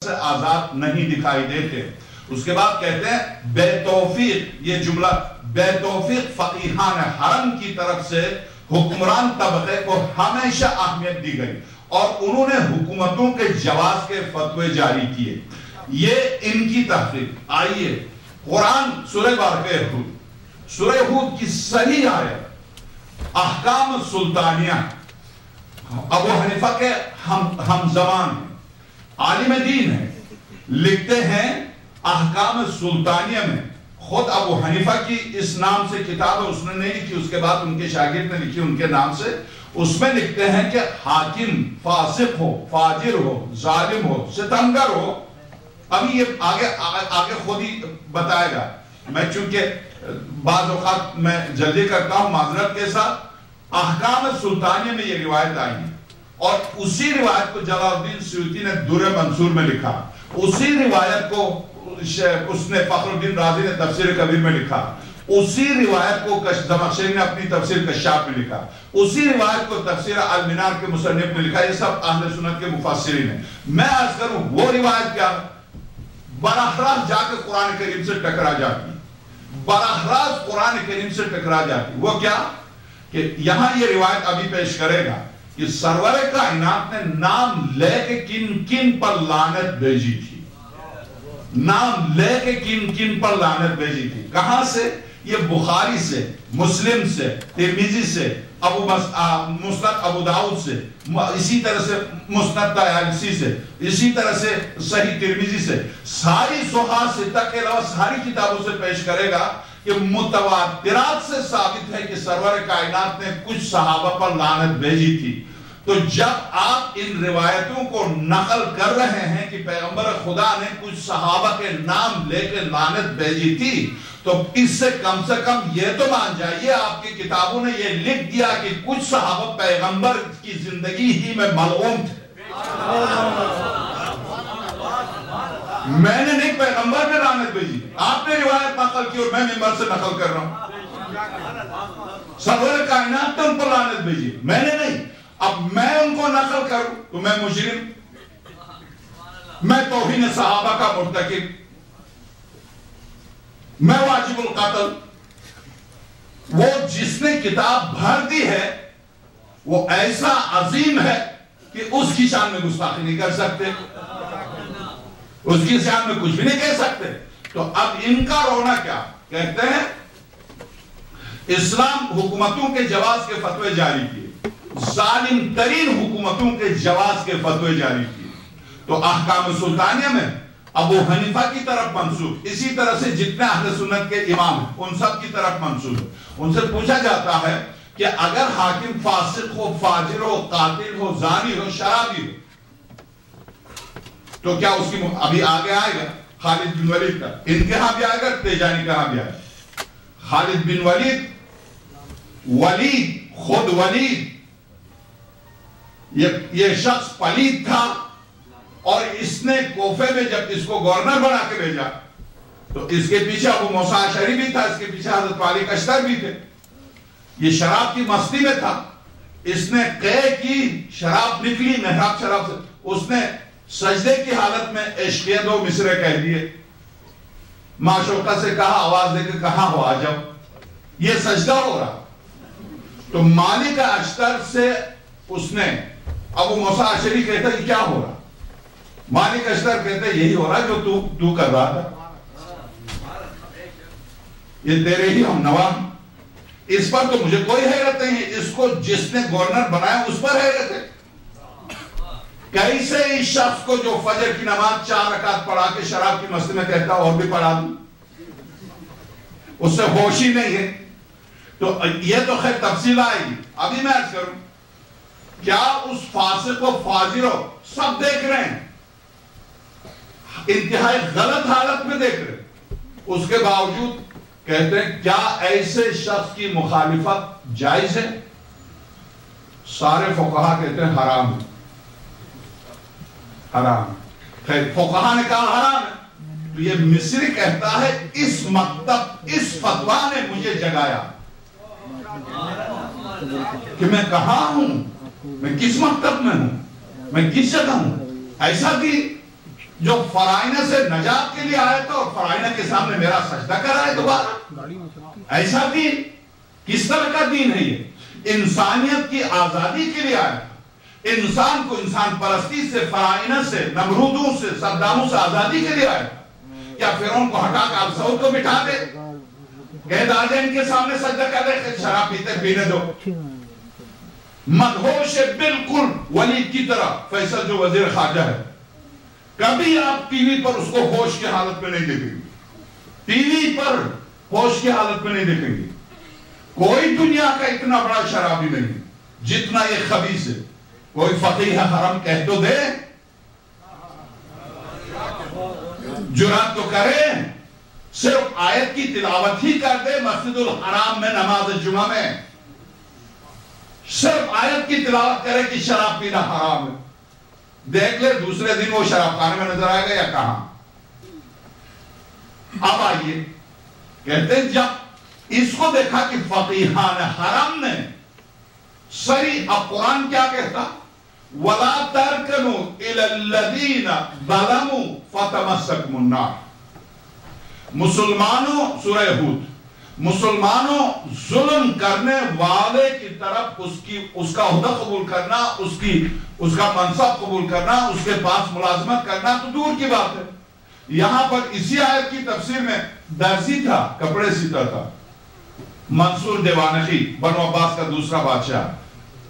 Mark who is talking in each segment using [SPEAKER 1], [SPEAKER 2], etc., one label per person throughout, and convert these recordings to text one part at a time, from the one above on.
[SPEAKER 1] سے آزاد نہیں دکھائی دیتے. اس کے بعد کہتے ہیں بے توفیق، یہ جملہ بے توفیق فقیہان حرم کی طرف سے حکمران طبقے کو ہمیشہ اہمیت دی گئی اور انہوں نے حکومتوں کے جواز کے فتوے جاری کیے. یہ ان کی تحقیق. آئیے قرآن سورہ بارکہ ہود، سورہ ہود کی صحیح آیت احکام سلطانیہ. ابو حنیفہ کے ہم زمان ہیں، عالم دین ہیں، لکھتے ہیں احکام سلطانیہ میں. خود ابو حنیفہ کی اس نام سے کتاب ہے، اس نے نہیں لکھی، اس کے بعد ان کے شاگرد نے لکھی ان کے نام سے. اس میں لکھتے ہیں کہ حاکم فاسق ہو، فاجر ہو، ظالم ہو، ستمگر ہو. ابھی یہ آگے خود ہی بتائے گا. میں چونکہ بعض اوقات میں جلدی کرتا ہوں معذرت کے ساتھ. احکام سلطانیہ میں یہ روایت آئی ہے اور اسی روایت کو جلال الدین سیوطی نے در منصور میں لکھا. اسی روایت کو اس نے فخر الدین رازی نے تفسیر کبیر میں لکھا. اسی روایت کو زمخشری نے اپنی تفسیر کشاف میں لکھا. اسی روایت کو تفسیر المنار کے مصنف نے لکھا. یہ سب اہل سنت کے مفسرین ہیں. میں عرض کروں وہ روایت کیا براہ راست جا کے قرآن کریم سے ٹکرا جاتی، براہ راست قرآن کریم سے ٹکرا جاتی. وہ کیا کہ یہاں یہ روایت ابھی پیش کرے گا کہ سرور کائنات نے نام لے کے کن کن پر لعنت بھیجی تھی. نام لے کے کن کن پر لعنت بھیجی تھی. کہاں سے؟ یہ بخاری سے، مسلم سے، ترمذی سے، مسند ابو داؤد سے، اسی طرح سے مسند طیالسی سے، اسی طرح سے صحیح ترمذی سے، ساری صحاح ستہ کے علاوہ ساری کتابوں سے پیش کرے گا کہ متواترات سے ثابت ہے کہ سرور کائنات نے کچھ صحابہ پر لعنت بھیجی تھی. تو جب آپ ان روایتوں کو نقل کر رہے ہیں کہ پیغمبر خدا نے کچھ صحابہ کے نام لے کے لعنت بھیجی تھی، تو اس سے کم یہ تو مان جائیے آپ کی کتابوں نے یہ لکھ دیا کہ کچھ صحابہ پیغمبر کی زندگی ہی میں ملعون تھے. میں نے نہیں، پیغمبر نے لعنت بھیجی. آپ نے روایت نقل کی اور میں منبر سے نقل کر رہا ہوں. سرور کائنات نے ان پر لعنت بھیجی، میں نے نہیں. اب میں ان کو نقل کروں تو میں مجرم، میں توہین صحابہ کا مرتکب، میں واجب القتل. وہ جس نے کتاب بھر دی ہے وہ ایسا عظیم ہے کہ اس کی شان میں گستاخی نہیں کر سکتے، اس کی شان میں کچھ بھی نہیں کہہ سکتے. تو اب ان کا رونا کیا کہتے ہیں؟ اسلام حکومتوں کے جواز کے فتوے جاری کیے، ظالم ترین حکومتوں کے جواز کے فتوے جاری کیے. تو احکام سلطانیہ میں ابو حنیفہ کی طرف منسوب، اسی طرح سے جتنے اہل سنت کے امام ہیں ان سب کی طرف منسوب. ان سے پوچھا جاتا ہے کہ اگر حاکم فاسق ہو، فاجر ہو، قاتل ہو، زانی ہو، شرابی ہو، تو کیا اس کی ابھی آگے آئے گا خالد بن ولید کا، ان کے ہاں بھی آئے گا، تیجانی کا ہاں بھی آئے گا. خالد بن ولید، خود ولید یہ شخص پلید تھا اور اس نے کوفے میں جب اس کو گورنر بنا کے بھیجا تو اس کے پیچھے ابو موسیٰ اشعری بھی تھا، اس کے پیچھے حضرت مالک اشتر بھی تھے. یہ شراب کی مستی میں تھا. اس نے قے کی، شراب نکلی محراب شراب سے، اس نے سجدے کی حالت میں عشقیہ 2 مصرے کہہ دیے. معشوقہ سے کہا، آواز دے کے کہاں ہو آ جاؤ. یہ سجدہ ہو رہا. تو مالک اشتر سے اس نے ابو موسیٰ اشعری کہتا ہے یہ کیا ہو رہا؟ مالک اشتر کہتا ہے یہی ہو رہا جو تو کر رہا تھا، یہ تیرے ہی ہم نوا. اس پر تو مجھے کوئی حیرت نہیں ہے، اس کو جس نے گورنر بنایا اس پر حیرت ہے. کیسے اس شخص کو جو فجر کی نماز 4 رکعت پڑھا کے شراب کی مستی میں کہتا اور بھی پڑھا دوں، اس سے ہوش ہی نہیں ہے. تو یہ تو خیر تفصیل آئے گی. ابھی میں عرض کروں کیا اس فاسق و فاجر سب دیکھ رہے ہیں، انتہائی غلط حالت میں دیکھ رہے ہیں، اس کے باوجود کہتے ہیں کیا ایسے شخص کی مخالفت جائز ہے؟ سارے فقہا کہتے ہیں حرام ہے، حرام. خیر فقہا نے کہا حرام ہے تو یہ مصری کہتا ہے اس مکتب، اس فتویٰ نے مجھے جگایا کہ میں کہاں ہوں، میں کس مکتب میں ہوں، میں کس جگہ ہوں. ایسا کہ جو فرائنہ سے نجات کے لیے آیا تھا اور فرائنہ کے سامنے میرا سجدہ کر رہا ہے دوبارہ. ایسا دین کس طرح کا دین ہے یہ؟ انسانیت کی آزادی کے لیے آیا تھا. انسان کو انسان پرستی سے، فرائنہ سے، نمرودوں سے، صداموں سے آزادی کے لیے آیا تھا. کیا فرعون کو ہٹا کر اب سعود کو بٹھا دے، کہہ داجے ان کے سامنے سجدہ کر دے کہ شراب پیتے پینے دو؟ مدہوش ہے بالکل ولید کی طرح فیصل جو وزیر خارجہ ہے. کبھی آپ ٹی وی پر اس کو ہوش کی حالت میں نہیں دیکھیں گے. ٹی وی پر ہوش کی حالت میں نہیں دیکھیں گے. کوئی دنیا کا اتنا بڑا شرابی نہیں جتنا یہ خبیث ہے. کوئی فقیہ حرم کہہ تو دے، جرات تو کرے، صرف آیت کی تلاوت ہی کر دے مسجد الحرام میں نماز جمعہ میں، صرف آیت کی تلاوت کرے کہ شراب پینا حرام ہے. دیکھ لے دوسرے دن وہ شراب خانے میں نظر آئے گا یا کہاں. اب آئیے کہتے ہیں جب اس کو دیکھا کہ فقیہان حرم نے سری، اب قرآن کیا کہتا؟ وَلَا تَرْكَنُوا إِلَى الَّذِينَ ظَلَمُوا فَتَمَسَّكُمُ النَّارُ. مسلمانوں، سورہ ہود، مسلمانوں ظلم کرنے والے کی طرف اس کا عہدہ قبول کرنا، اس کا منصب قبول کرنا، اس کے پاس ملازمت کرنا تو دور کی بات ہے. یہاں پر اسی آیت کی تفسیر میں درزی تھا، کپڑے سیتا تھا، منصور دیوانخی بنو عباس کا دوسرا بادشاہ،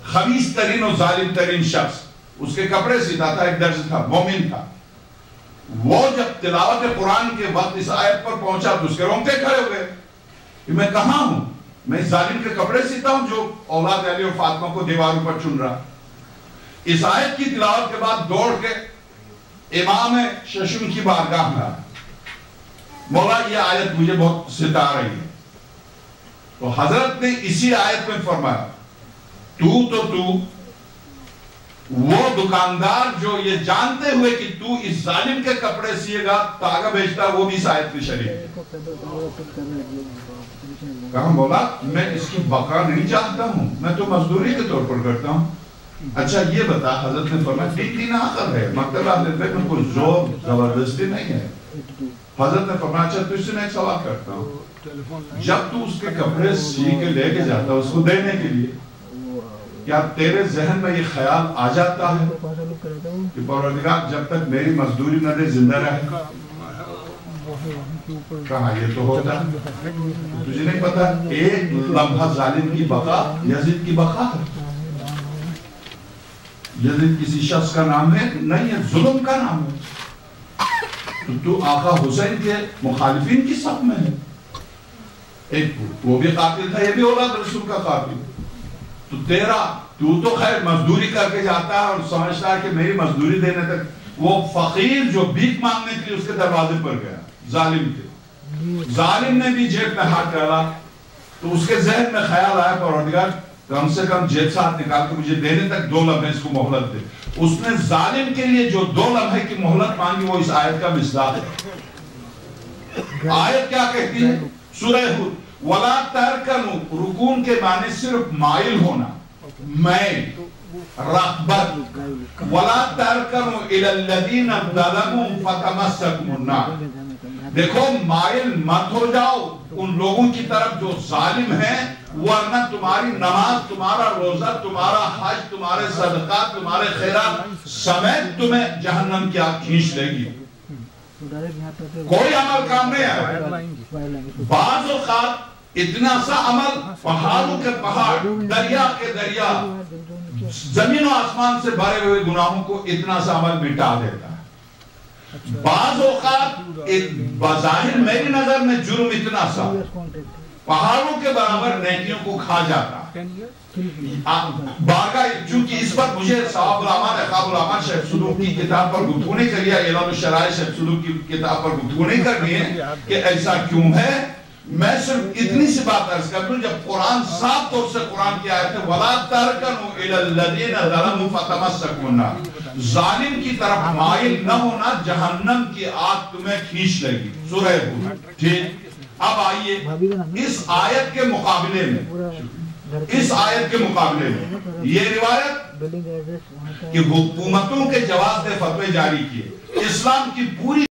[SPEAKER 1] خبیث ترین اور ظالم ترین شخص، اس کے کپڑے سیتا تھا، ایک درزی تھا، مومن تھا. وہ جب تلاوت قرآن کے وقت اس آیت پر پہنچا تو اس کے رونگٹے کھڑے ہو گئے کہ میں کہاں ہوں؟ میں اس ظالم کے کپڑے سیتا ہوں جو اولاد علی اور فاطمہ کو دیواروں پر چن رہا. اس آیت کی تلاوت کے بعد دوڑ کے امام ششم کی بارگاہ میں آیا، مولا یہ آیت مجھے بہت ستا رہی ہے. تو حضرت نے اسی آیت میں فرمایا تو وہ دکاندار جو یہ جانتے ہوئے کہ تو اس ظالم کے کپڑے سیے گا تاغہ بیچتا، وہ بھی اس آیت میں شریک. کہا مولا میں اس کی بقا نہیں چاہتا ہوں، میں تو مزدوری کے طور پر کرتا ہوں. اچھا یہ بتا، حضرت نے فرمایا دین آخر ہے، مکتب اہل بیت میں کوئی زور زبردستی نہیں ہے. حضرت نے فرمایا اچھا تو اس سے میں ایک سوال کرتا ہوں، جب تو اس کے کپڑے سی کے لے کے جاتا اس کو دینے کے لیے، کیا تیرے ذہن میں یہ خیال آ جاتا ہے کہ پروردگار جب تک میری مزدوری نہ دے زندہ رہے؟ کہا یہ تو ہوتا ہے. تجھے نہیں پتا ایک لمحہ ظالم کی بقا یزید کی بقا ہے. یزید کسی شخص کا نام ہے نہیں ہے، ظلم کا نام ہے. تو آقا حسین کے مخالفین کی صف میں ہے. ایک وہ بھی قاتل تھا، یہ بھی اولاد رسول کا قاتل. تو تو خیر مزدوری کر کے جاتا ہے اور سمجھتا ہے کہ میری مزدوری دینے تک. وہ فقیر جو بھیک مانگنے کے لیے اس کے دروازے پر گیا، ظالم کے، ظالم نے بھی جیب میں ہاتھ ڈالا تو اس کے ذہن میں خیال آیا پروردگار کم سے کم جیب سے ہاتھ نکال کے مجھے دینے تک 2 لمحے اس کو مہلت دے. اس نے ظالم کے لیے جو 2 لمحے کی مہلت مانگی وہ اس آیت کا مصداق ہے. آیت کیا کہتی ہے؟ سورہ ہود، وَلَا تَرْكَنُوا، رکون کے معنی صرف مائل ہونا، میل، رغبت. وَلَا تَرْكَنُوا إِلَى الَّذِينَ ظَلَمُوا فَتَمَسَّكُمُ النَّارُ. دیکھو مائل مت ہو جاؤ ان لوگوں کی طرف جو ظالم ہیں، ورنہ تمہاری نماز، تمہارا روزہ، تمہارا حج، تمہارے صدقات، تمہارے خیرات سمیت تمہیں جہنم کی آگ کھینچ لے گی. کوئی عمل کام نہیں ہے. بعض اوقات اتنا سا عمل پہاڑوں کے پہاڑ، دریا کے دریا، زمین و آسمان سے بھرے ہوئے گناہوں کو اتنا سا عمل مٹا دیتا ہے. بعض اوقات بظاہر میری نظر میں جرم اتنا سا پہاڑوں کے برابر نیکیوں کو کھا جاتا ہے. بارگاہ چونکہ اس پر مجھے صحاب العمان اخاب العمان شیخ صدوق کی کتاب پر گفتگو نہیں کری ہے، اعلان الشرائع شیخ صدوق کی کتاب پر گفتگو نہیں کرنی ہے کہ ایسا کیوں ہے. میں صرف اتنی سی بات عرض کر دوں، جب قرآن صاف طور سے قرآن کی آیت ہے وَلَا تَرْكَنُوا إِلَى الَّذِينَ ظَلَمُوا فَتَمَسَّكُمُ النَّارُ، ظالم کی طرف مائل نہ ہونا، جہنم کی آگ تمہیں کھینچ لے گی. سورہ ہود. ٹھیک، اب آئیے اس آیت کے مقابلے میں یہ روایت کہ حکومتوں کے جواز نے فتوے جاری کیے، اسلام کی پوری